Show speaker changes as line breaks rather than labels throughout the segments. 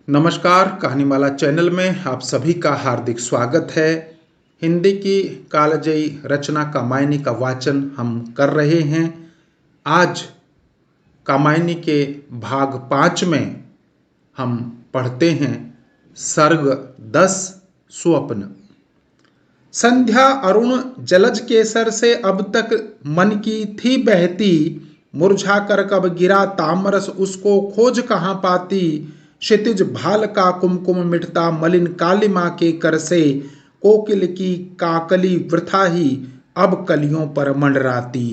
नमस्कार, कहानीमाला चैनल में आप सभी का हार्दिक स्वागत है। हिंदी की कालजयी रचना कामायनी का वाचन हम कर रहे हैं। आज कामायनी के भाग 5 में हम पढ़ते हैं सर्ग 10 स्वप्न। संध्या अरुण जलज केसर से अब तक मन की थी बहती, मुरझा कर कब गिरा तामरस उसको खोज कहाँ पाती। क्षितिज भाल का कुमकुम मिटता मलिन कालिमा के कर से, कोकिल की काकली वृथा ही अब कलियों पर मंडराती।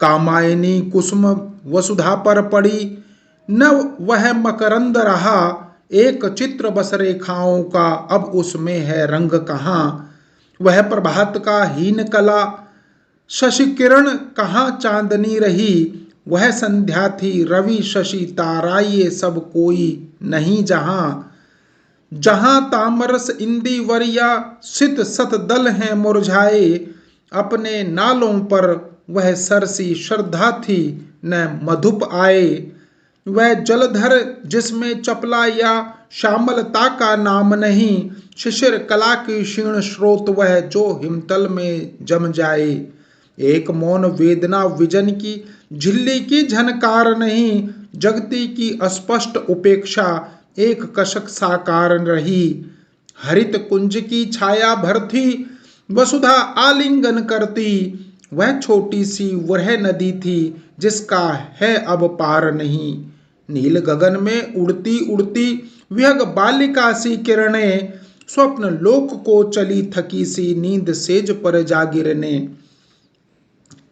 कामायनी कुसुम वसुधा पर पड़ी, न वह मकरंद रहा, एक चित्र बस रेखाओं का अब उसमें है रंग कहाँ। वह प्रभात का हीन कला शशि किरण कहाँ चांदनी रही, वह संध्या थी रवि शशि तारा ये सब कोई नहीं जहां। जहां तामरस इंदिवरिया सित सत दल हैं मुरझाए, अपने नालों पर वह सरसी श्रद्धा थी न मधुप आए। वह जलधर जिसमें चपला या श्यामलता का नाम नहीं, शिशिर कला की क्षीण स्रोत वह जो हिमतल में जम जाए। एक मौन वेदना विजन की झिल्ली की झनकार नहीं, जगती की अस्पष्ट उपेक्षा एक कशक साकार रही। हरित कुंज की छाया भर थी वसुधा आलिंगन करती, वह छोटी सी वह नदी थी जिसका है अब पार नहीं। नील गगन में उड़ती उड़ती विहग बालिका सी किरणें, स्वप्न लोक को चली थकी सी नींद सेज पर जा गिरने।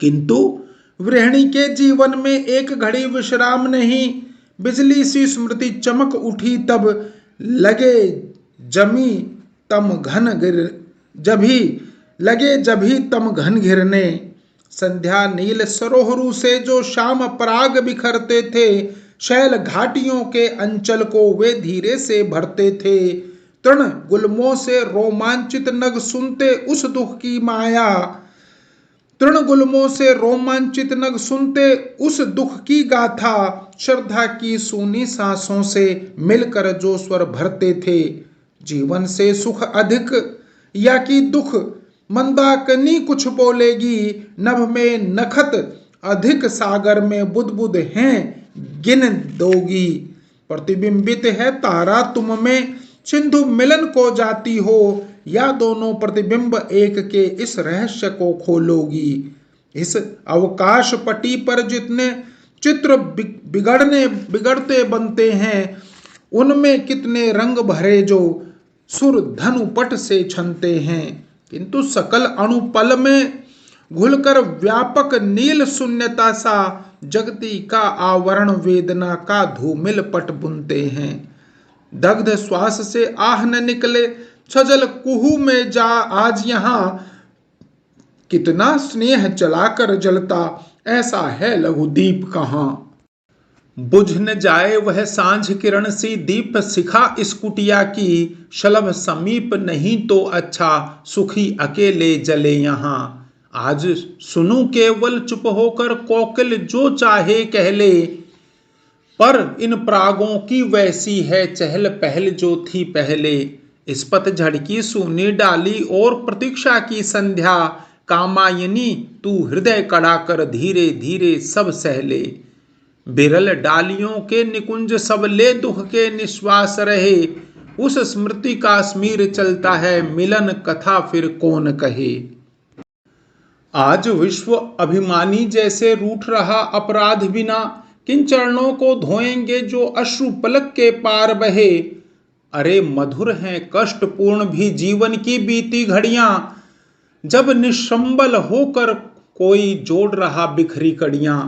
किंतु गृहिणी के जीवन में एक घड़ी विश्राम नहीं, बिजली सी स्मृति चमक उठी तब लगे जमी तम घन गिर जभी लगे जभी तम घन घिरने। संध्या नील सरोहरू से जो शाम पराग बिखरते थे, शैल घाटियों के अंचल को वे धीरे से भरते थे। तृण गुल्मों से रोमांचित नग सुनते उस दुख की माया, तृणगुल्मों से रोमांचित नग सुनते उस दुख की गाथा। श्रद्धा की सूनी सांसों से मिलकर जो स्वर भरते थे, जीवन से सुख अधिक या कि दुख मंदाकिनी कुछ बोलेगी। नभ में नखत अधिक सागर में बुदबुद हैं गिन दोगी। प्रतिबिंबित है तारा तुम में सिंधु मिलन को जाती हो, या दोनों प्रतिबिंब एक के इस रहस्य को खोलोगी। इस अवकाश पटी पर जितने चित्र बिगड़ते बनते हैं, उनमें कितने रंग भरे जो सुर धनुपट से छनते हैं। किंतु सकल अणुपल में घुलकर व्यापक नील शून्यता सा जगती का आवरण वेदना का धूमिल पट बुनते हैं। दग्ध श्वास से आह न निकले सजल कुहू में जा आज यहाँ, कितना स्नेह जलाकर जलता ऐसा है लघुदीप कहाँ। बुझ न जाए वह सांझ किरण सी दीप शिखा इस कुटिया की, शलभ समीप नहीं तो अच्छा सुखी अकेले जले यहाँ। आज सुनू केवल चुप होकर कोकिल जो चाहे कह ले, पर इन प्रागों की वैसी है चहल पहल जो थी पहले। इस पतझड़ की सूनी डाली और प्रतीक्षा की संध्या, कामायनी तू हृदय कड़ा कर धीरे धीरे सब सहले। बिरल डालियों के निकुंज सब ले दुख के निश्वास रहे, उस स्मृति का स्मीर चलता है मिलन कथा फिर कौन कहे। आज विश्व अभिमानी जैसे रूठ रहा अपराध बिना, किन चरणों को धोएंगे जो अश्रु पलक के पार बहे। अरे मधुर हैं कष्टपूर्ण भी जीवन की बीती घड़ियां, जब निशंबल होकर कोई जोड़ रहा बिखरी कड़ियां।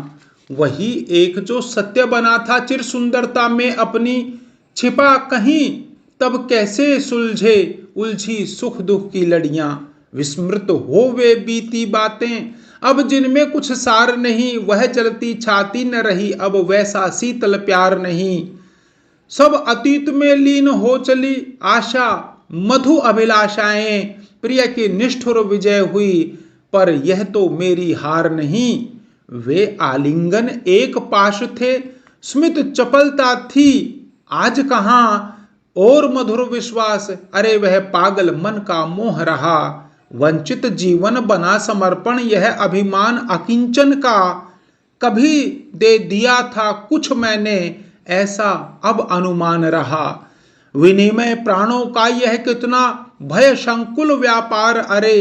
वही एक जो सत्य बना था चिर सुंदरता में अपनी, छिपा कहीं तब कैसे सुलझे उलझी सुख दुख की लड़ियां। विस्मृत हो वे बीती बातें अब जिनमें कुछ सार नहीं, वह जलती छाती न रही अब वैसा शीतल प्यार नहीं। सब अतीत में लीन हो चली आशा मधु अभिलाषाएं, प्रिय की निष्ठुर विजय हुई पर यह तो मेरी हार नहीं। वे आलिंगन एक पाश थे स्मित चपलता थी आज कहाँ, और मधुर विश्वास, अरे वह पागल मन का मोह रहा। वंचित जीवन बना समर्पण, यह अभिमान अकिंचन का। कभी दे दिया था कुछ मैंने, ऐसा अब अनुमान रहा। विनिमय प्राणों का यह कितना भय संकुल व्यापार। अरे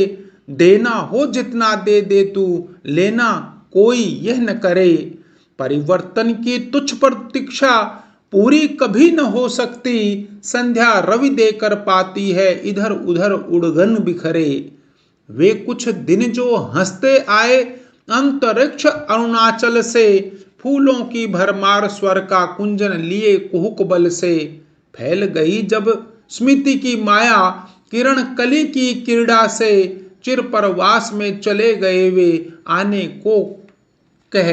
देना हो जितना दे दे तू, लेना कोई यह न करे। परिवर्तन की तुच्छ प्रतीक्षा पूरी कभी न हो सकती। संध्या रवि देकर पाती है इधर उधर उड़गन बिखरे। वे कुछ दिन जो हंसते आए अंतरिक्ष अरुणाचल से, फूलों की भरमार स्वर का कुंजन लिए कुहुक बल से। फैल गई जब स्मृति की माया, किरण कली की क्रीड़ा से, चिर परवास में चले गए वे, आने को कह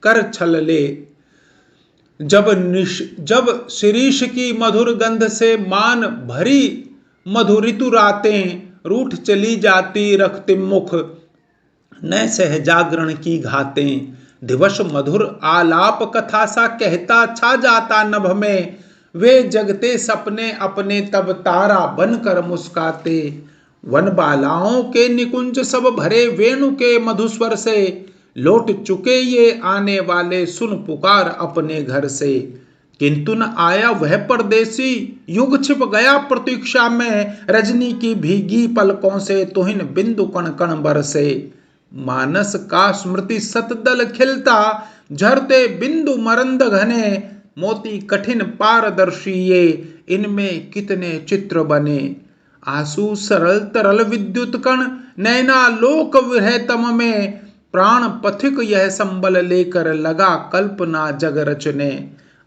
कर छल ले। जब शिरीष की मधुर गंध से मान भरी मधुर ऋतु रातें, रूठ चली जाती रक्तिम मुख न सह जागरण की घातें। दिवस मधुर आलाप कथा सा कहता छा जाता नभ में, वे जगते सपने अपने तब तारा बनकर मुस्काते। वन बालाओं के निकुंज सब भरे वेणु के मधुस्वर से, लौट चुके ये आने वाले सुन पुकार अपने घर से। किंतु न आया वह परदेसी, युग छिप गया प्रतीक्षा में, रजनी की भीगी पलकों से तुहिन बिंदु कण कण बरसे। मानस का स्मृति सतदल खिलता, झरते बिंदु मरंद घने, मोती कठिन पारदर्शी ये, इनमें कितने चित्र बने। आंसू सरल तरल विद्युत कण, नैना लोक विरह तम में, प्राण पथिक यह संबल लेकर लगा कल्पना जग रचने।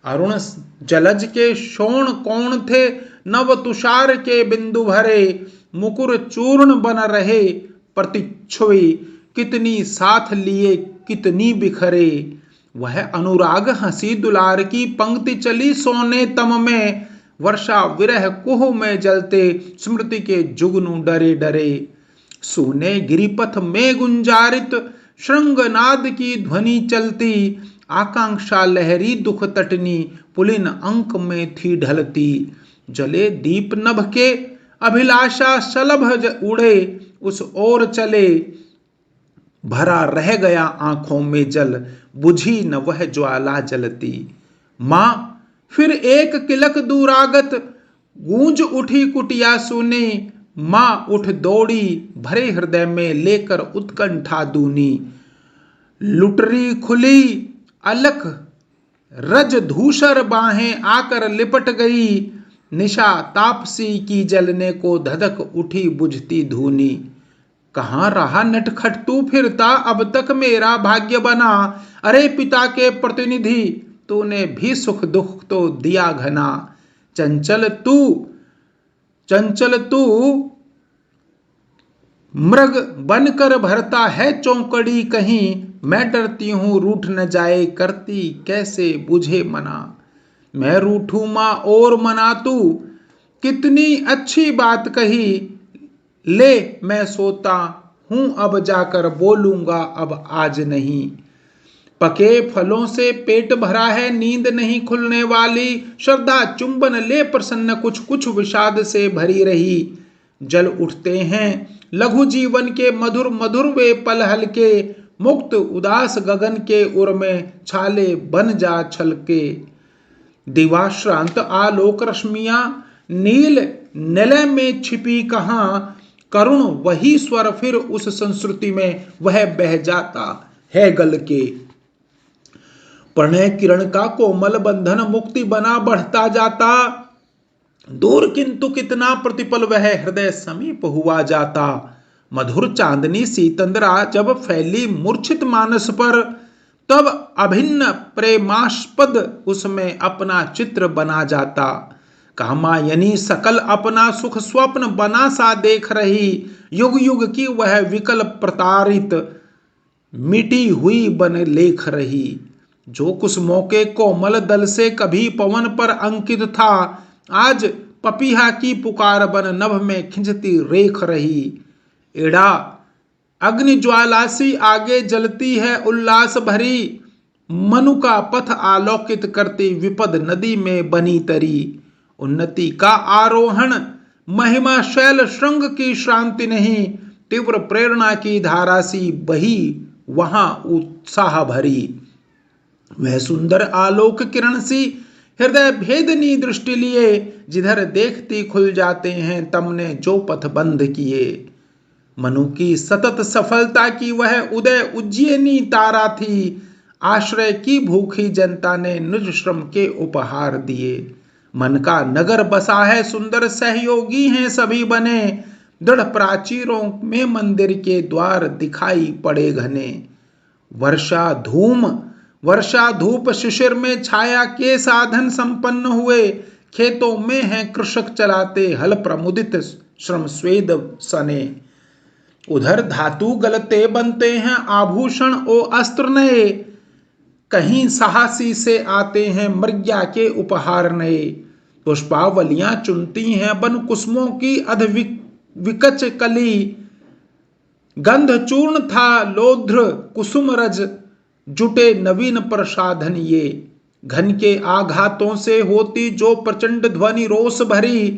अरुण जलज के शोण कौन थे, नव तुषार के बिंदु भरे, मुकुर चूर्ण बन रहे प्रतिच्छवि, कितनी साथ लिए कितनी बिखरे। वह अनुराग हंसी दुलार की पंक्ति चली सोने तम में, वर्षा विरह कुह में जलते स्मृति के जुगनू डरे डरे। सोने गिरिपथ में गुंजारित श्रृंगनाद की ध्वनि चलती, आकांक्षा लहरी दुख तटनी पुलिन अंक में थी ढलती। जले दीप नभ के अभिलाषा शलभ उड़े, उस ओर चले, भरा रह गया आंखों में जल, बुझी न वह ज्वाला जलती। मां फिर एक किलक दूरागत, गूंज उठी कुटिया सुनी। मां उठ दौड़ी भरे हृदय में लेकर उत्कंठा दूनी। लुटरी खुली अलख रज धूसर बाहें आकर लिपट गई, निशा तापसी की जलने को धधक उठी बुझती धूनी। कहाँ रहा नटखट तू फिरता, अब तक मेरा भाग्य बना। अरे पिता के प्रतिनिधि, तूने भी सुख दुख तो दिया घना। चंचल तू मृग बनकर भरता है चौकड़ी कहीं, मैं डरती हूं रूठ न जाए करती कैसे बुझे मना। मैं रूठू मां और मना तू, कितनी अच्छी बात कही। ले मैं सोता हूं अब जाकर बोलूंगा अब आज नहीं। पके फलों से पेट भरा है नींद नहीं खुलने वाली, श्रद्धा चुंबन ले प्रसन्न कुछ कुछ विषाद से भरी रही। जल उठते हैं लघु जीवन के मधुर मधुर वे पल हल्के, मुक्त उदास गगन के उर में छाले बन जा छलके। दिवाश्रांत आलोक रश्मियां नील निलय में छिपी कहाँ, करुण वही स्वर फिर उस संस्कृति में वह बह जाता है गल के। प्रणय किरण का कोमल बंधन मुक्ति बना बढ़ता जाता, दूर किंतु कितना प्रतिपल वह हृदय समीप हुआ जाता। मधुर चांदनी सीतंद्रा जब फैली मूर्छित मानस पर, तब अभिन्न प्रेमास्पद उसमें अपना चित्र बना जाता। कामायनी सकल अपना सुख स्वप्न बना सा देख रही, युग युग की वह विकल प्रतारित मिटी हुई बन लेख रही। जो कुछ मौके कोमल दल से कभी पवन पर अंकित था, आज पपीहा की पुकार बन नभ में खिंचती रेख रही। एड़ा अग्नि ज्वालासी आगे जलती है उल्लास भरी, मनु का पथ आलोकित करती विपद नदी में बनी तरी। उन्नति का आरोहण महिमा शैल श्रृंग की श्रांति नहीं, तीव्र प्रेरणा की धारा सी बही वहां उत्साह भरी। वह सुंदर आलोक किरण सी हृदय भेदनी दृष्टि लिए, जिधर देखती खुल जाते हैं तमने जो पथ बंद किए। मनु की सतत सफलता की वह उदय उज्जैनी तारा थी, आश्रय की भूखी जनता ने निज श्रम के उपहार दिए। मन का नगर बसा है सुंदर, सहयोगी हैं सभी बने, दृढ़ प्राचीरों में मंदिर के द्वार दिखाई पड़े घने। वर्षा धूप शिशिर में छाया के साधन संपन्न हुए, खेतों में हैं कृषक चलाते हल प्रमुदित श्रम स्वेद सने। उधर धातु गलते बनते हैं आभूषण ओ अस्त्र नए, कहीं साहसी से आते हैं मृग्या के उपहार नए। पुष्पावलियां चुनती हैं बन कुसुमों की अध विकच कली, गंध चूर्ण था लोध्र कुसुम रज, जुटे नवीन प्रसाधन ये। घन के आघातों से होती जो प्रचंड ध्वनि रोष भरी,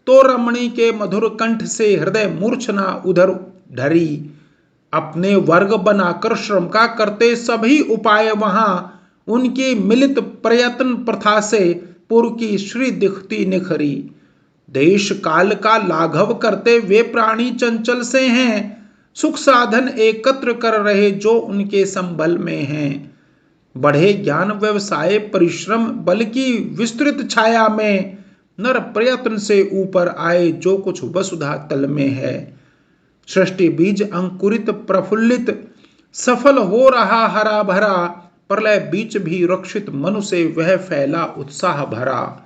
तो रमणी के मधुर कंठ से हृदय मूर्छना उधर ढरी। अपने वर्ग बनाकर श्रम का करते सभी उपाय वहां, उनकी मिलित प्रयत्न प्रथा से पुर की श्री दिखती निखरी। देश काल का लाघव करते वे प्राणी चंचल से हैं, सुख साधन एकत्र कर रहे जो उनके संबल में हैं। बढ़े ज्ञान व्यवसाय परिश्रम बल की विस्तृत छाया में, नर प्रयत्न से ऊपर आए जो कुछ वसुधा तल में है। सृष्टि बीज अंकुरित प्रफुल्लित सफल हो रहा हरा भरा, प्रलय बीच भी रक्षित मनु से वह फैला उत्साह भरा।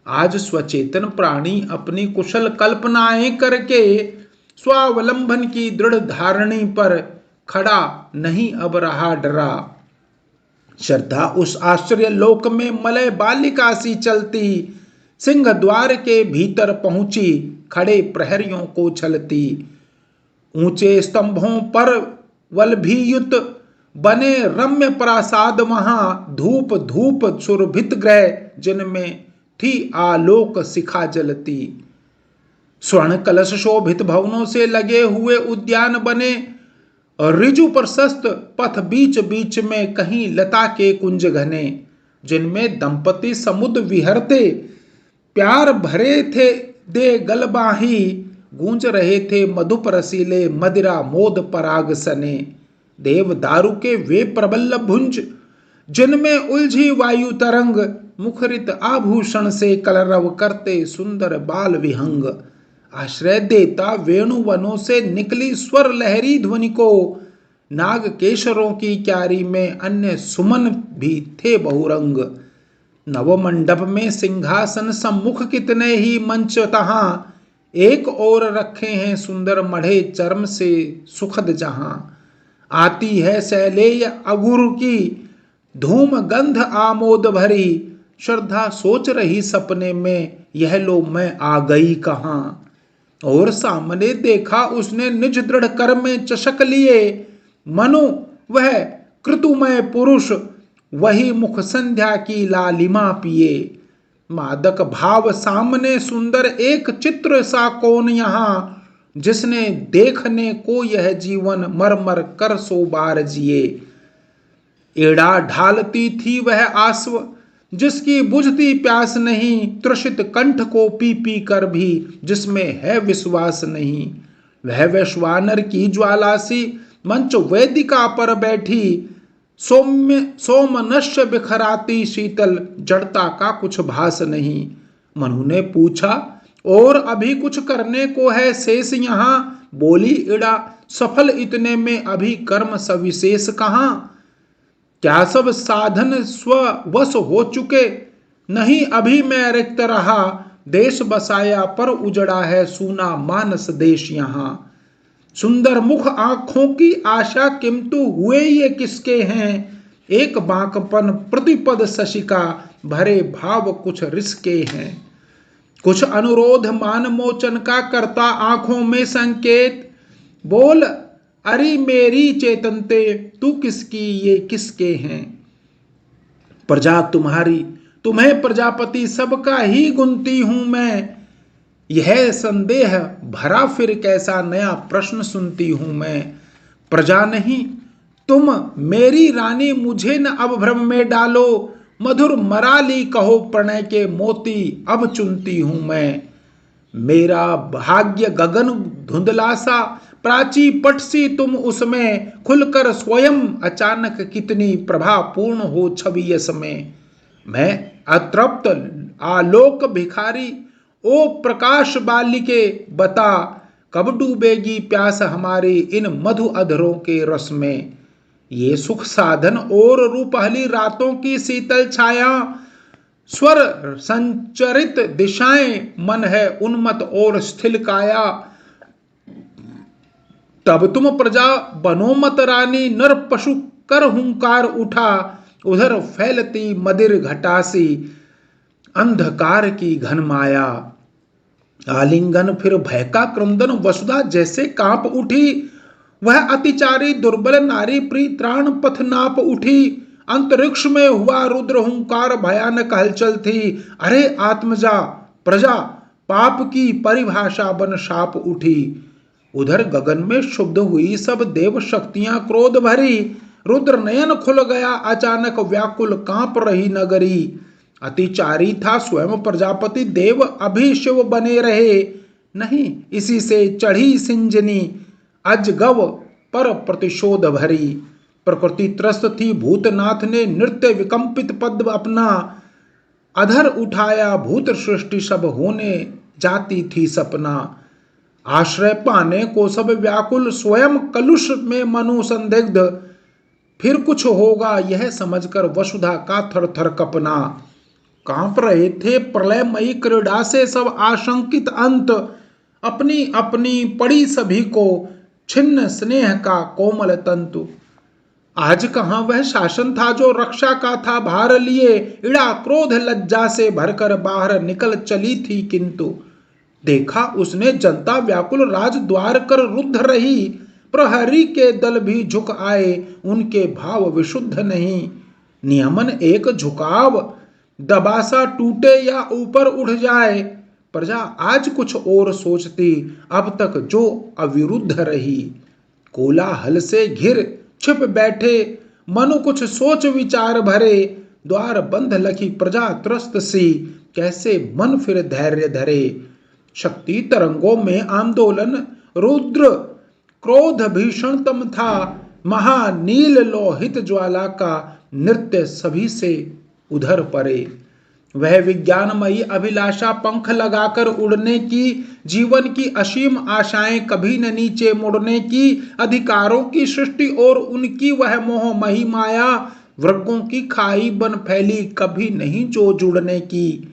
आज स्वचेतन प्राणी अपनी कुशल कल्पनाएं करके, स्वावलंबन की दृढ़ धारणी पर खड़ा नहीं अब रहा डरा। श्रद्धा उस आश्चर्य लोक में मलय बालिका सी चलती, सिंह द्वार के भीतर पहुंची खड़े प्रहरियों को छलती। ऊंचे स्तंभों पर वल्भियुत बने रम्य प्रासाद वहां, धूप धूप सुरभित ग्रह जिनमें थी आलोक शिखा जलती। स्वर्ण कलश शोभित भवनों से लगे हुए उद्यान बने, ऋजु प्रशस्त पथ बीच बीच में कहीं लता के कुंज घने, जिनमें दंपति समुद्र विहरते प्यार भरे थे दे गलबाही, गूंज रहे थे मधुप रसीले मदिरा मोद पराग सने। देव दारु के वे प्रबल भुंज जिनमें उलझी वायु तरंग, मुखरित आभूषण से कलरव करते सुंदर बाल विहंग। आश्रय देता वेणुवनों से निकली स्वर लहरी ध्वनि को, नाग केशरों की क्यारी में अन्य सुमन भी थे बहुरंग। नवमंडप में सिंहासन सम्मुख कितने ही मंच तहां, एक और रखे हैं सुंदर मढ़े चर्म से सुखद जहां। आती है शैलेय अगुरु की धूम गंध आमोद भरी, श्रद्धा सोच रही सपने में यह लो मैं आ गई कहां। और सामने देखा उसने निज दृढ़ कर में चषक लिए, मनु वह कृतुमय पुरुष वही मुख संध्या की लालिमा पिए। मादक भाव सामने सुंदर एक चित्र सा कौन यहाँ, जिसने देखने को यह जीवन मर मर कर सो बार जिए। एड़ा ढालती थी वह आस्व जिसकी बुझती प्यास नहीं, तृषित कंठ को पी पी कर भी जिसमें है विश्वास नहीं। वह वैश्वानर की ज्वाला सी मंच वेदिका पर बैठी, सोमनश्य बिखराती शीतल जड़ता का कुछ भास नहीं। मनु ने पूछा और अभी कुछ करने को है शेष यहाँ, बोली इड़ा सफल इतने में अभी कर्म सविशेष कहाँ। क्या सब साधन स्ववश हो चुके, नहीं अभी मैं रिक्त रहा, देश बसाया पर उजड़ा है सूना मानस देश यहाँ। सुंदर मुख आंखों की आशा किंतु हुए ये किसके हैं, एक बांकपन प्रतिपद शशिका भरे भाव कुछ रिसके हैं। कुछ अनुरोध मान मोचन का करता आंखों में संकेत, बोल अरे मेरी चेतनते तू किसकी ये किसके हैं। प्रजा तुम्हारी तुम्हें प्रजापति सबका ही गुनती हूं मैं, यह संदेह भरा फिर कैसा नया प्रश्न सुनती हूं मैं। प्रजा नहीं तुम मेरी रानी, मुझे न अब भ्रम में डालो, मधुर मराली कहो प्रणय के मोती अब चुनती हूं मैं। मेरा भाग्य गगन धुंधला सा, प्राची पट सी तुम उसमें, खुलकर स्वयं अचानक कितनी प्रभा पूर्ण हो छवि यस में। मैं अतृप्त आलोक भिखारी, ओ प्रकाश बालिके बता, कब डूबेगी प्यास हमारी इन मधु अधरों के रस में। ये सुख साधन और रूपहली रातों की शीतल छाया, स्वर संचरित दिशाएं मन है उन्मत और स्थिल काया। तब तुम प्रजा बनो मत रानी, नर पशु कर हुंकार उठा, उधर फैलती मदिर घटासी अंधकार की घन माया। आलिंगन फिर भय का क्रंदन, वसुधा जैसे कांप उठी, वह अतिचारी दुर्बल नारी प्री त्राण पथ नाप उठी। अंतरिक्ष में हुआ रुद्र हुंकार, भयानक हलचल थी, अरे आत्मजा प्रजा पाप की परिभाषा बन शाप उठी। उधर गगन में शुद्ध हुई सब देव शक्तियां क्रोध भरी, रुद्र नयन खुल गया अचानक व्याकुल कांप रही नगरी। अतिचारी था स्वयं प्रजापति देव, अभी शिव बने रहे नहीं इसी से चढ़ी सिंजनी, अजगव पर प्रतिशोध भरी। प्रकृति त्रस्त थी भूतनाथ ने नृत्य विकंपित पद अपना, अधर उठाया भूत सृष्टि सब होने जाती थी सपना। आश्रय पाने को सब व्याकुल, स्वयं कलुष में मनु संदिग्ध, फिर कुछ होगा यह समझकर वसुधा का थर थर कपना। कांप रहे थे प्रलयमयी क्रीड़ा से सब आशंकित अंत, अपनी अपनी पड़ी सभी को छिन्न स्नेह का कोमल तंतु। आज कहां वह शासन था जो रक्षा का था भार लिए, इड़ा क्रोध लज्जा से भरकर बाहर निकल चली थी, किंतु देखा उसने जनता व्याकुल राज द्वार कर रुद्ध रही। प्रहरी के दल भी झुक आए, उनके भाव विशुद्ध नहीं। नियमन एक झुकाव, दबासा टूटे या ऊपर उठ जाए। प्रजा आज कुछ और सोचती, अब तक जो अविरुद्ध रही। कोलाहल से घिर छिप बैठे मनु कुछ सोच विचार भरे, द्वार बंद लखी प्रजा त्रस्त सी, कैसे मन फिर धैर्य धरे। शक्ति तरंगों में आंदोलन, रुद्र क्रोध भीषणतम था, महानील लोहित ज्वाला का नृत्य सभी से उधर परे। वह विज्ञानमयी अभिलाषा पंख लगाकर उड़ने की, जीवन की असीम आशाएं कभी न नीचे मुड़ने की, अधिकारों की सृष्टि और उनकी वह मोहमयी माया, वर्गों की खाई बन फैली कभी नहीं जो जुड़ने की।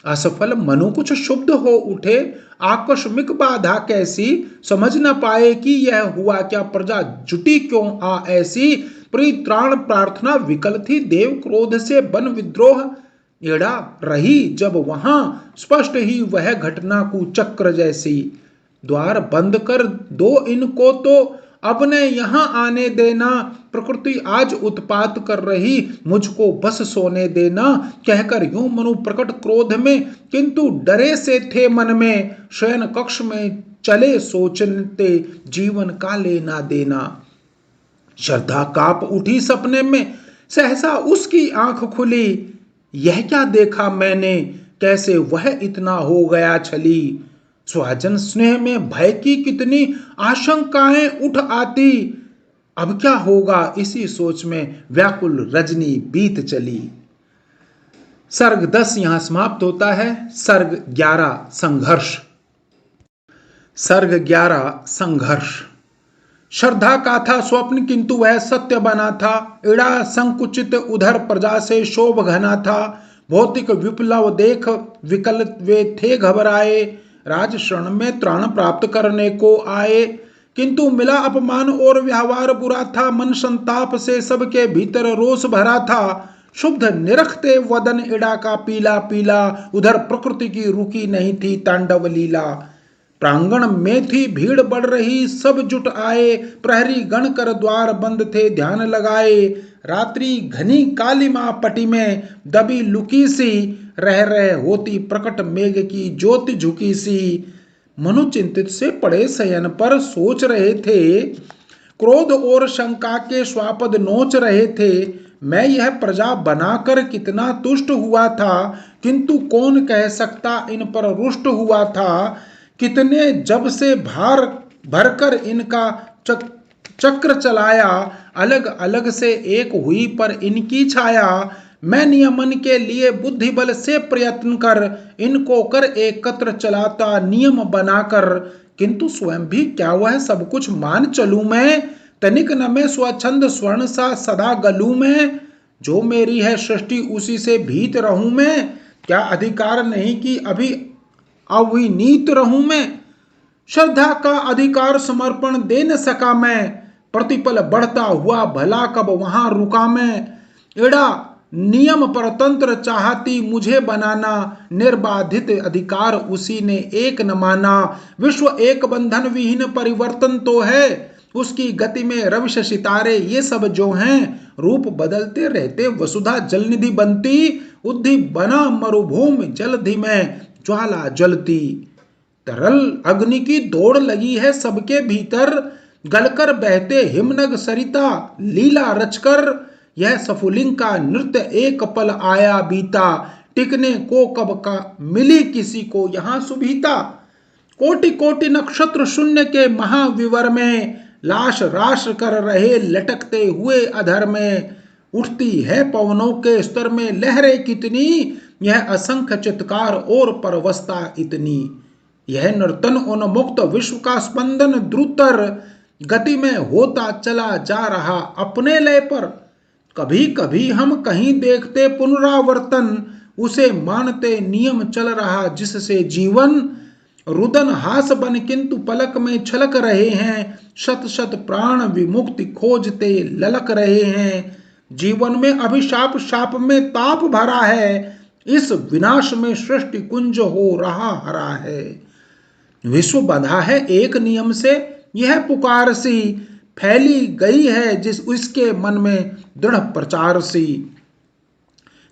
असफल मनु कुछ शुद्ध हो उठे, आकस्मिक बाधा कैसी, समझ न पाए कि यह हुआ क्या, प्रजा जुटी क्यों आ ऐसी। परित्राण प्रार्थना विकल थी, देव क्रोध से बन विद्रोह एड़ा रही जब वहां, स्पष्ट ही वह घटना कुचक्र जैसी। द्वार बंद कर दो इनको तो अब न यहां आने देना, प्रकृति आज उत्पात कर रही, मुझको बस सोने देना। कहकर यूं मनु प्रकट क्रोध में, किंतु डरे से थे मन में, शयन कक्ष में चले सोचते जीवन का लेना देना। श्रद्धा काप उठी सपने में, सहसा उसकी आंख खुली, यह क्या देखा मैंने, कैसे वह इतना हो गया छली। स्वजन स्नेह में भय की कितनी आशंकाएं उठ आती, अब क्या होगा इसी सोच में व्याकुल रजनी बीत चली। सर्ग 10 यहां समाप्त होता है। सर्ग 11 संघर्ष। सर्ग 11 संघर्ष। श्रद्धा का था स्वप्न किंतु वह सत्य बना था, इड़ा संकुचित उधर प्रजा से शोभ घना था। भौतिक विप्लव देख विकल वे थे घबराए, राज शरण में त्राण प्राप्त करने को आए, किंतु मिला अपमान और व्यवहार बुरा था। मन संताप से सबके भीतर रोष भरा था, शुद्ध निरखते वदन इड़ा का पीला पीला, उधर प्रकृति की रुकी नहीं थी तांडव लीला। प्रांगण में थी भीड़ बढ़ रही, सब जुट आए, प्रहरी गण कर द्वार बंद थे ध्यान लगाए। रात्रि घनी कालिमा पटी में दबी लुकी सी, रह रहे होती प्रकट मेघ की ज्योति झुकी सी। मनु चिंतित से पड़े शयन पर सोच रहे थे, क्रोध और शंका के स्वापद नोच रहे थे। मैं यह प्रजा बनाकर कितना तुष्ट हुआ था, किंतु कौन कह सकता इन पर रुष्ट हुआ था। कितने जब से भार भरकर इनका चक्र चलाया, अलग अलग से एक हुई पर इनकी छाया। मैं नियमन के लिए बुद्धि बल से प्रयत्न कर इनको कर एकत्र चलाता नियम बनाकर, किंतु स्वयं भी क्या वह सब कुछ मान चलूं मैं। तनिक न मैं स्वच्छंद स्वर्ण सा सदा गलूं मैं, जो मेरी है सृष्टि उसी से भीत रहूं मैं। क्या अधिकार नहीं कि अभी अविनीत रहूं मैं। श्रद्धा का अधिकार समर्पण दे न सका मैं, प्रतिपल बढ़ता हुआ भला कब वहां रुका मैं। एड़ा नियम परतंत्र चाहती मुझे बनाना, निर्बाधित अधिकार उसी ने एक न माना। विश्व एक बंधन विहीन परिवर्तन तो है, उसकी गति में रविश सितारे ये सब जो हैं। रूप बदलते रहते वसुधा जलनिधि बनती, उद्धि बना मरुभूमि जलधि में ज्वाला जलती। तरल अग्नि की दौड़ लगी है सबके भीतर, गलकर बहते हिमनग सरिता लीला रचकर। यह सफुलिंग का नृत्य एक पल आया बीता, टिकने को कब का मिली किसी को यहाँ सुभीता। कोटि कोटि नक्षत्र शून्य के महाविवर में, लाश राश कर रहे लटकते हुए अधर में। उठती है पवनों के स्तर में लहरें कितनी, यह असंख्य चित्कार और परवस्ता इतनी। यह नर्तन उन्मुक्त विश्व का स्पंदन द्रुतर गति में होता चला जा रहा अपने लय पर। कभी कभी हम कहीं देखते पुनरावर्तन, उसे मानते नियम चल रहा जिससे जीवन। रुदन हास बन किंतु पलक में छलक रहे हैं, शत शत प्राण विमुक्ति खोजते ललक रहे हैं। जीवन में अभिशाप शाप में ताप भरा है, इस विनाश में सृष्टि कुंज हो रहा हरा है। विश्व बंधा है एक नियम से, यह पुकार सी फैली गई है जिस उसके मन में दृढ़ प्रचार सी।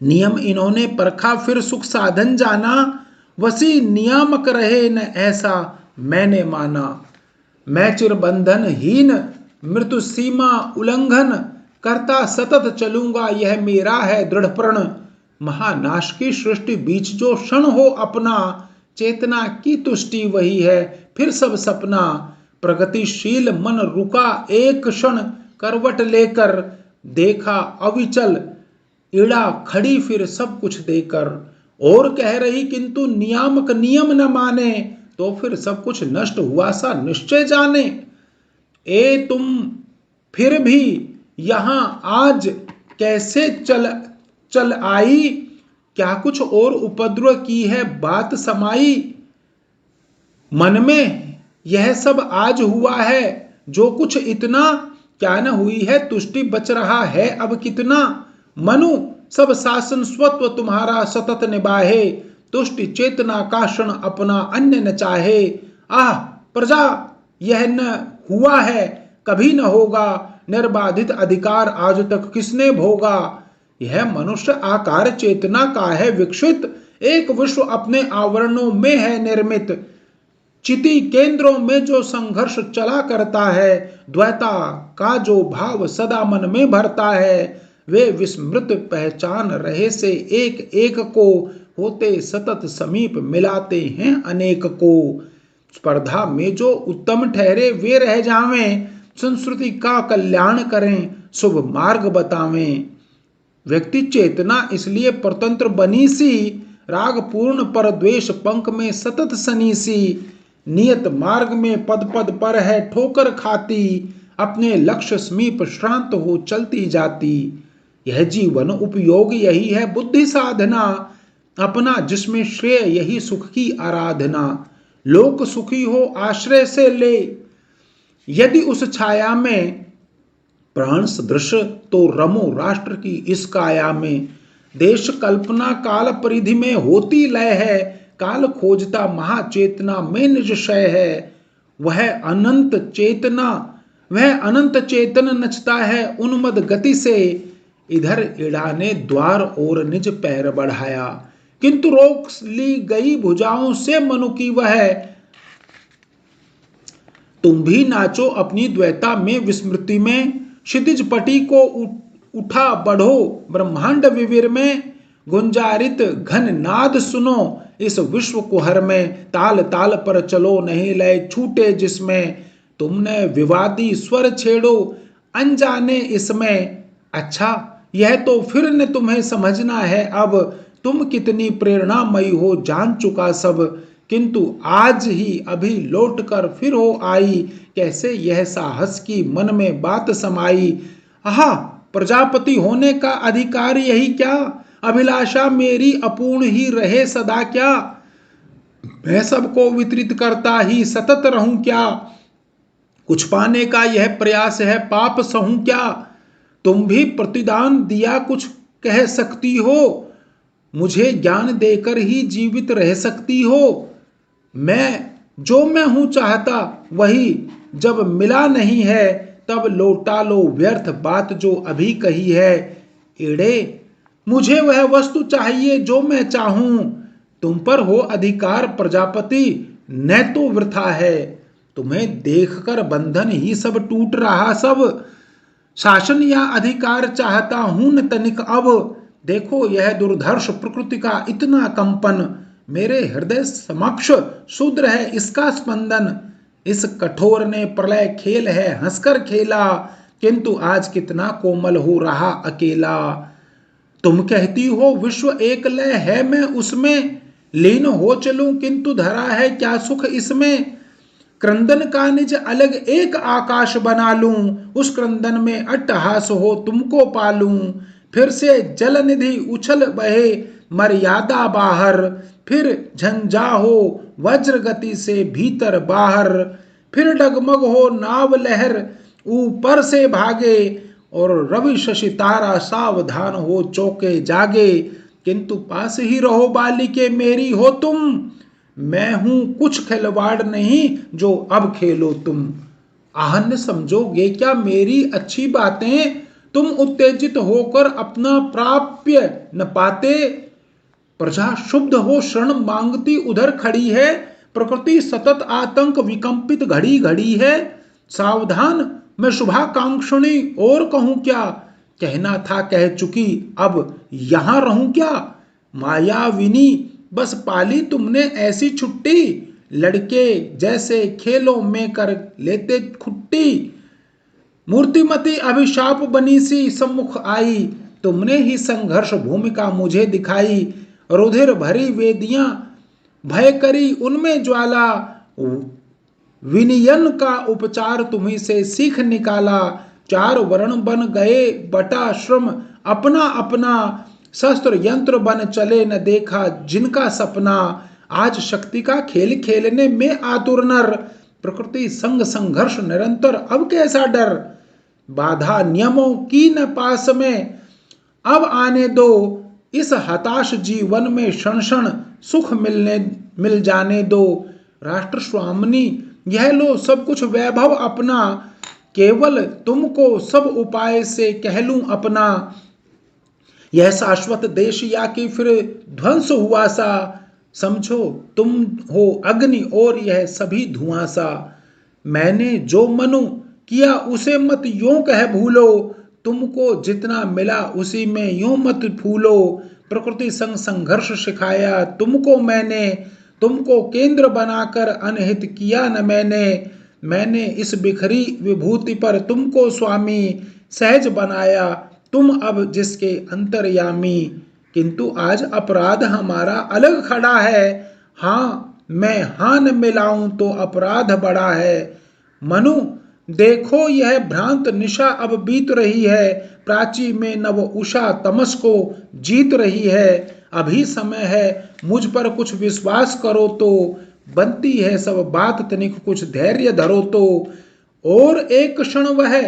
नियम इन्होंने परखा फिर सुख साधन जाना, वसी नियामक रहे न ऐसा मैंने माना। मैं चिरबंधन हीन मृत्यु सीमा उल्लंघन करता सतत चलूंगा, यह मेरा है दृढ़ प्रण। महानाश की सृष्टि बीच जो क्षण हो अपना, चेतना की तुष्टि वही है फिर सब सपना। प्रगतिशील मन रुका एक क्षण, करवट लेकर देखा अविचल, इड़ा खड़ी फिर सब कुछ देकर। और कह रही किंतु नियामक नियम न माने, तो फिर सब कुछ नष्ट हुआ सा निश्चय जाने। ए तुम फिर भी यहां आज कैसे चल आई, क्या कुछ और उपद्रव की है बात समाई। मन में यह सब आज हुआ है जो कुछ इतना, क्या न हुई है तुष्टि बच रहा है अब कितना। मनु सब शासन स्वत्व तुम्हारा सतत निभाहे, तुष्टि चेतना का क्षण अपना अन्य न चाहे। आह प्रजा यह न हुआ है कभी न होगा, निर्बाधित अधिकार आज तक किसने भोगा। यह मनुष्य आकार चेतना का है विकसित, एक विश्व अपने आवरणों में है निर्मित। चिति केंद्रों में जो संघर्ष चला करता है, द्वैता का जो भाव सदा मन में भरता है, वे विस्मृत पहचान रहे से एक एक को, होते सतत समीप मिलाते हैं अनेक को। स्पर्धा में जो उत्तम ठहरे वे रह जावें, संस्कृति का कल्याण करें शुभ मार्ग बतावें। व्यक्ति चेतना इसलिए परतंत्र बनी सी, राग पूर्ण पर द्वेष पंख में सतत सनी सी। नियत मार्ग में पद पद पर है ठोकर खाती, अपने लक्ष्य समीप श्रांत हो चलती जाती। यह जीवन उपयोग यही है बुद्धि साधना, अपना जिसमें श्रेय यही सुख की आराधना। लोक सुखी हो आश्रय से ले, यदि उस छाया में प्राण सदृश तो रमो राष्ट्र की इस काया में। देश कल्पना काल परिधि में होती लय है, काल खोजता महाचेतना में निज शय है। वह अनंत चेतन नचता है उन्मद गति से, इधर इड़ा ने द्वार और निज पैर बढ़ाया, किंतु रोक ली गई भुजाओं से मनु की वह। तुम भी नाचो अपनी द्वैता में विस्मृति में, क्षितिज पटी को उठा बढ़ो ब्रह्मांड विविर में। गुंजारित घन नाद सुनो इस विश्व कुहर में, ताल ताल पर चलो नहीं लय छूटे जिसमें। तुमने विवादी स्वर छेड़ो अनजाने इसमें, अच्छा यह तो फिर न तुम्हें समझना है अब। तुम कितनी प्रेरणामयी हो जान चुका सब, किंतु आज ही अभी लौट कर फिर हो आई। कैसे यह साहस की मन में बात समाई। आहा, प्रजापति होने का अधिकार यही क्या, अभिलाषा मेरी अपूर्ण ही रहे सदा क्या। मैं सबको वितरित करता ही सतत रहूं क्या, कुछ पाने का यह प्रयास है पाप सहूं क्या। तुम भी प्रतिदान दिया कुछ कह सकती हो, मुझे ज्ञान देकर ही जीवित रह सकती हो। मैं हूं चाहता वही जब मिला नहीं है, तब लौटा लो व्यर्थ बात जो अभी कही है। एड़े, मुझे वह वस्तु चाहिए जो मैं चाहूं, तुम पर हो अधिकार प्रजापति न तो वृथा है। तुम्हें देखकर बंधन ही सब टूट रहा सब, शासन या अधिकार चाहता हूं न तनिक अब। देखो यह दुर्धर्ष प्रकृति का इतना कंपन, मेरे हृदय समक्ष शूद्र है इसका स्पंदन। इस कठोर ने प्रलय खेल है हंसकर खेला, किंतु आज कितना कोमल हो रहा अकेला। तुम कहती हो विश्व एक लय है मैं उसमें, लीन हो चलूं किंतु धरा है क्या सुख इसमें। क्रंदन का निज अलग एक आकाश बना लूं, उस क्रंदन में अट्टहास हो तुमको पालूं। फिर से जल निधि उछल बहे मर्यादा बाहर, फिर झंझा हो वज्र गति से भीतर बाहर। फिर डगमग हो नाव लहर ऊपर से भागे, और रवि शशि तारा सावधान हो चौके जागे। किंतु पास ही रहो बालिके मेरी हो तुम, मैं हूं कुछ खिलवाड़ नहीं जो अब खेलो तुम। आहन समझोगे क्या मेरी अच्छी बातें, तुम उत्तेजित होकर अपना प्राप्य न पाते। प्रजा शुद्ध हो शरण मांगती उधर खड़ी है, प्रकृति सतत आतंक विकंपित घड़ी घड़ी है। सावधान मैं शुभाकांक्षणी और कहूं क्या, कहना था कह चुकी अब यहां रहूं क्या। मायाविनी बस पाली तुमने ऐसी छुट्टी, लड़के जैसे खेलों में कर लेते खुट्टी। मूर्तिमती अभिशाप बनी सी सम्मुख आई, तुमने ही संघर्ष भूमिका मुझे दिखाई। रुधिर भरी वेदियां भय करी उनमें ज्वाला, विनियन का उपचार तुम्ही से सीख निकाला। चार वर्ण बन गए बटा श्रम अपना अपना, शस्त्र यंत्र बन चले न देखा जिनका सपना। आज शक्ति का खेल खेलने में आतुर नर, प्रकृति संग संघर्ष निरंतर अब कैसा डर। बाधा नियमों की न पास में अब आने दो, इस हताश जीवन में क्षण क्षण सुख मिल जाने दो। राष्ट्र स्वामिनी यह लो सब कुछ वैभव अपना, केवल तुमको सब उपाय से कह लूं अपना। यह शाश्वत देश या कि फिर ध्वंस हुआ सा, समझो तुम हो अग्नि और यह सभी धुआं सा। मैंने जो मनु किया उसे मत यूं कह भूलो, तुमको जितना मिला उसी में यूं मत फूलो। प्रकृति संग संघर्ष सिखाया तुमको मैंने, तुमको केंद्र बनाकर अनहित किया न मैंने इस बिखरी विभूति पर तुमको स्वामी सहज बनाया, तुम अब जिसके अंतर्यामी। किंतु आज अपराध हमारा अलग खड़ा है, हाँ मैं हाँ न मिलाऊं तो अपराध बड़ा है। मनु देखो यह भ्रांत निशा अब बीत रही है, प्राची में नव उषा तमस को जीत रही है। अभी समय है मुझ पर कुछ विश्वास करो तो, बनती है सब बात तनिक कुछ धैर्य धरो तो। और एक क्षण वह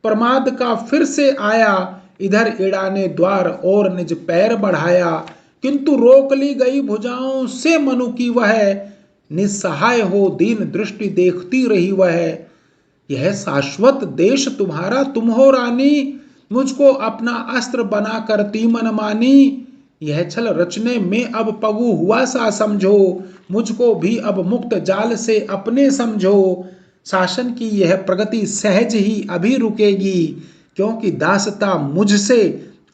प्रमाद का फिर से आया, इधर इड़ा ने द्वार और निज पैर बढ़ाया। किंतु रोक ली गई भुजाओं से मनु की वह, निस्सहाय हो दीन दृष्टि देखती रही वह। यह शाश्वत देश तुम्हारा तुम हो रानी, मुझको अपना अस्त्र बना करती मनमानी। यह छल रचने में अब पगु हुआ सा समझो, मुझको भी अब मुक्त जाल से अपने समझो। शासन की यह प्रगति सहज ही अभी रुकेगी, क्योंकि दासता मुझसे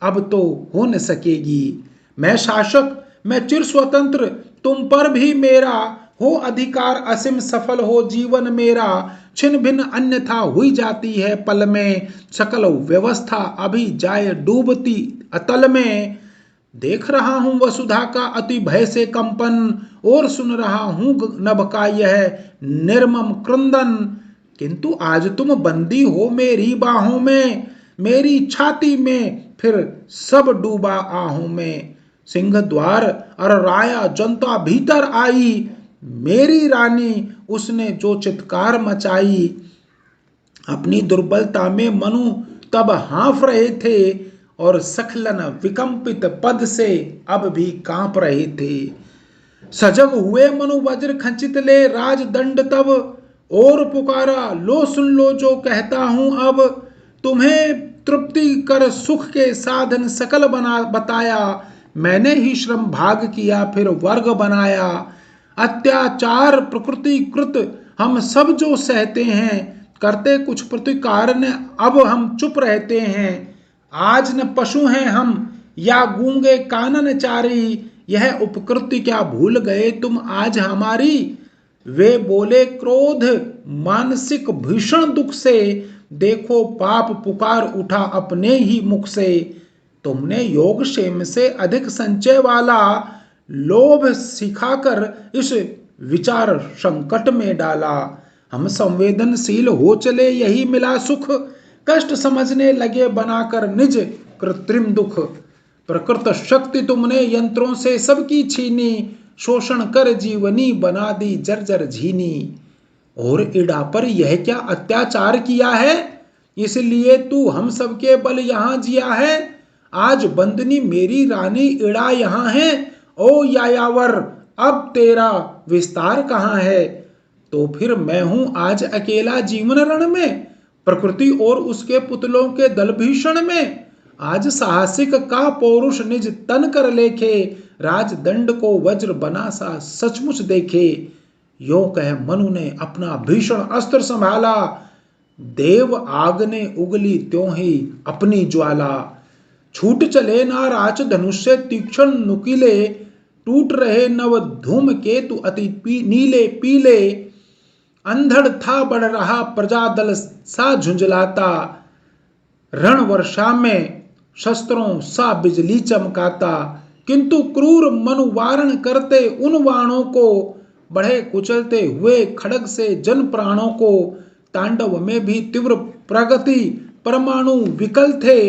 अब तो हो न सकेगी। मैं शासक, मैं चिर स्वतंत्र, तुम पर भी मेरा हो अधिकार असीम, सफल हो जीवन मेरा। छिन्न भिन्न अन्यथा हुई जाती है पल में, सकल व्यवस्था अभी जाए डूबती अतल में। देख रहा हूं वसुधा का अति भय से कंपन, और सुन रहा हूं नभ का यह निर्मम क्रंदन। किंतु आज तुम बंदी हो मेरी बाहों में, मेरी छाती में फिर सब डूबा आहों में। सिंह द्वार और राया जनता भीतर आई, मेरी रानी उसने जो चित्कार मचाई। अपनी दुर्बलता में मनु तब हाँफ रहे थे, और सखलन विकंपित पद से अब भी कांप रहे थे। सजग हुए मनु वज्र खंचित ले राजदंड तब, और पुकारा लो सुन लो जो कहता हूं अब। तुम्हें तृप्ति कर सुख के साधन सकल बना बताया, मैंने ही श्रम भाग किया फिर वर्ग बनाया। अत्याचार प्रकृति कृत हम सब जो सहते हैं, करते कुछ प्रतिकार न अब हम चुप रहते हैं। आज न पशु हैं हम या गूंगे कानन चारी, यह उपकृति क्या भूल गए तुम आज हमारी। वे बोले क्रोध मानसिक भीषण दुख से, देखो पाप पुकार उठा अपने ही मुख से। तुमने योग क्षेम से अधिक संचय वाला, लोभ सिखाकर इस विचार संकट में डाला। हम संवेदनशील हो चले यही मिला सुख, कष्ट समझने लगे बनाकर निज कृत्रिम दुख। प्रकृत शक्ति तुमने यंत्रों से सबकी छीनी, शोषण कर जीवनी बना दी जर्जर झीनी। और इड़ा पर यह क्या अत्याचार किया है, इसलिए तू हम सबके बल यहाँ जिया है। आज बंदनी मेरी रानी इड़ा यहाँ है, ओ यायावर अब तेरा विस्तार कहाँ है। तो फिर मैं हूं आज अकेला जीवन रण में, प्रकृति और उसके पुतलों के दल भीषण में। आज साहसिक का पौरुष निज तन कर लेखे, राजदंड को वज्र बना सा सचमुच देखे। यो कह मनु ने अपना भीषण अस्त्र संभाला, देव आग ने उगली त्यों ही अपनी ज्वाला। छूट चले नाराज धनुष से तीक्ष्ण नुकीले, टूट रहे नव धूम केतु अति नीले पीले। अंधड़ था बढ़ रहा प्रजा दल सा झुंझलाता, रण वर्षा में शस्त्रों सा बिजली चमकाता। किंतु क्रूर मनु वारण करते उन वाणों को, बढ़े कुचलते हुए खड़ग से जन प्राणों को। तांडव में भी तीव्र प्रगति, परमाणु विकल थे,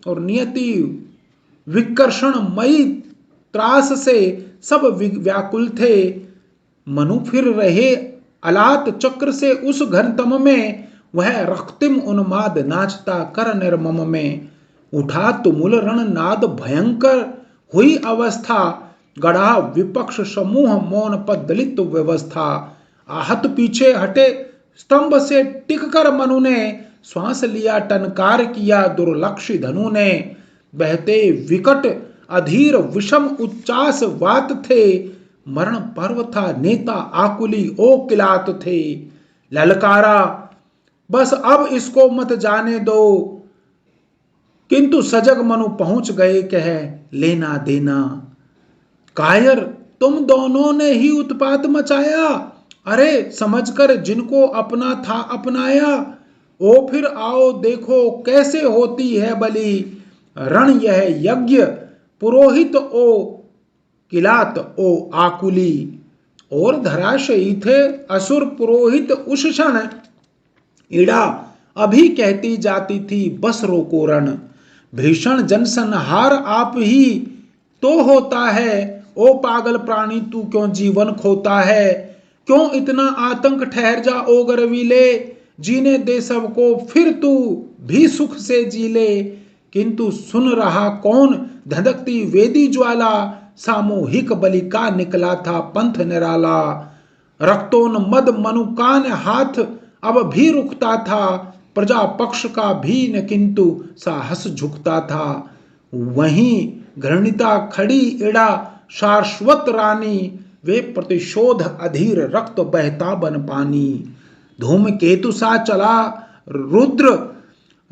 और नियति विकर्षण मई त्रास से सब व्याकुल थे। मनु फिर रहे अलात चक्र से उस घनतम में, वह रक्तिम उन्माद नाचता कर निर्मम में। उठा तुमुल रणनाद भयंकर हुई अवस्था, गढ़ा विपक्ष समूह मौन पद दलित व्यवस्था। आहत पीछे हटे स्तंभ से टिक कर मनु ने, श्वास लिया टनकार किया दुर्लक्षी धनु ने। बहते विकट अधीर विषम उच्चास वात थे, मरण पर्व था नेता आकुली ओ किलात थे। ललकारा बस अब इसको मत जाने दो, किंतु सजग मनु पहुंच गए कह लेना देना। कायर तुम दोनों ने ही उत्पात मचाया, अरे समझकर जिनको अपना था अपनाया। ओ फिर आओ देखो कैसे होती है बलि, रण यह यज्ञ पुरोहित ओ किलात ओ आकुली। और धराशयी थे असुर पुरोहित उस क्षण, इड़ा अभी कहती जाती थी बस रोको रण। भीषण जनसंहार आप ही तो होता है, ओ पागल प्राणी तू क्यों जीवन खोता है। क्यों इतना आतंक, ठहर जा ओ गर्वीले, जीने दे सबको फिर तू भी सुख से जी ले। किंतु सुन रहा कौन धधकती वेदी ज्वाला, सामूहिक बलि का निकला था पंथ निराला। रक्तोन्मद मनुकान हाथ अब भी रुकता था, प्रजा पक्ष का भी न किंतु साहस झुकता था। वहीं घृणिता खड़ी इड़ा शाश्वत रानी, वे प्रतिशोध अधीर रक्त बहता बन पानी। धूमकेतु सा चला रुद्र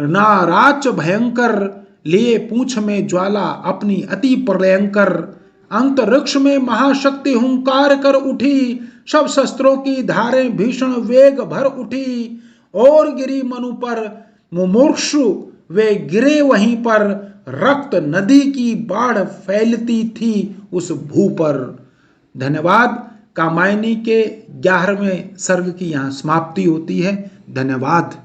नाराच भयंकर, लिए पूंछ में ज्वाला अपनी अति प्रलयंकर। अंतरिक्ष में महाशक्ति हुंकार कर उठी, सब शस्त्रों की धारें भीषण वेग भर उठी। और गिरी मनु पर मुमूर्षु वे गिरे वहीं पर, रक्त नदी की बाढ़ फैलती थी उस भू पर। धन्यवाद। कामायनी के 11वें सर्ग की यहाँ समाप्ति होती है। धन्यवाद।